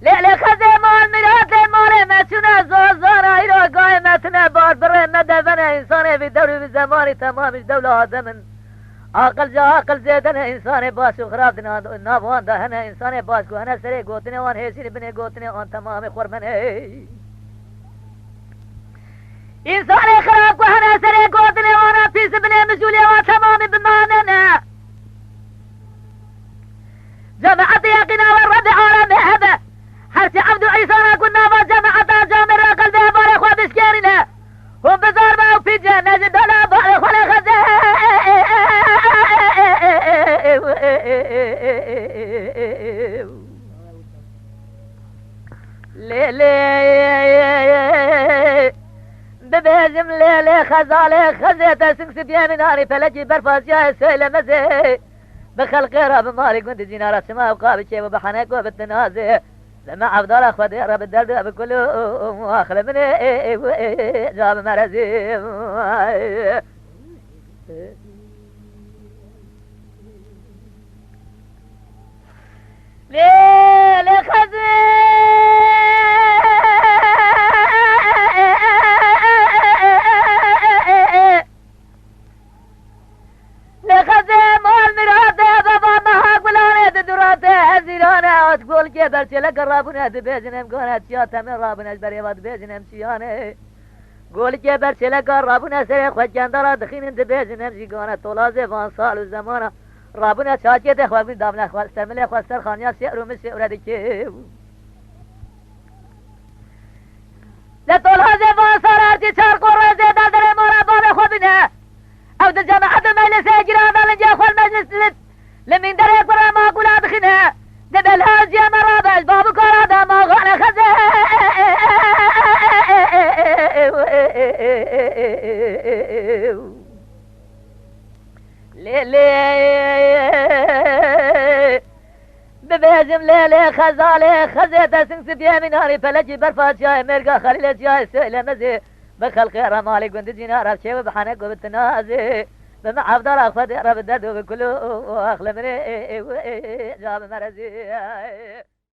لیلی خزه مال میرات مال مچونه زازار ایرا گای متنه بار بره مدفن انسان بی دور بی زمانی تمامش دول آدمن عقل جا عقل زیدن انسان باش و خراب نابوان دهنه انسان باش گوهنه سره گوتنه وان هیچی بینه گوتنه آن تمام خورمنه انسان خراب گوهنه سره گوتنه آن پیس بینه مجولی آن تمام بماننه جماعت یقینا و رد عالم هبه هرچی عبد عیسانا كنا و جماعت جامع را قلبه بار خواه بشکرینه هم بزار باو پی جنه جدالا بار خواه خزه لیلی ببیجم لیلی خزاله خزه تسنگ سبیه ناری پلکی برفاسیه سیل مزه بخلق رب مالك وانت زينار السماء وقابل شيء وبحنك وبالتنازع لما عبد الله اخوة رب الدرد بكل واخل من جاب مرزي ليل خزي تقول كبر تلك رابنا دبيزنم قنات شاتا من رابنا بريوات بيزنم سيانه قول كبر تلك رابنا سريخ وجندرا دخين دبيزنم سي قنات طولازي فان صال الزمانه رابنا شاكيت اخوة من دابنا اخوة استمل اخوة استرخانيا سيئرو من سيئرو ديكيو لطولازي فان صال ارتي چار قرر زيدا در مورا باب اخوة بنا او در جماعة مجلس اجرانا لنجا اخوة المجلس لمن در اكبر ما قولا دخينها دبل هاز يا مرابل باب كرادا ما غانا خزه ليلي ببيزم ليلي خزالي خزه تسنگ سبيه من هاري فلجي برفات شاي مرقا خليل شاي سئل مزي بخل خير مالك وانت جينا رب شي وبحنك وبالتنازي بمع عبد الله اخفى رب الدرد وبكله واخلى من جاب مرزي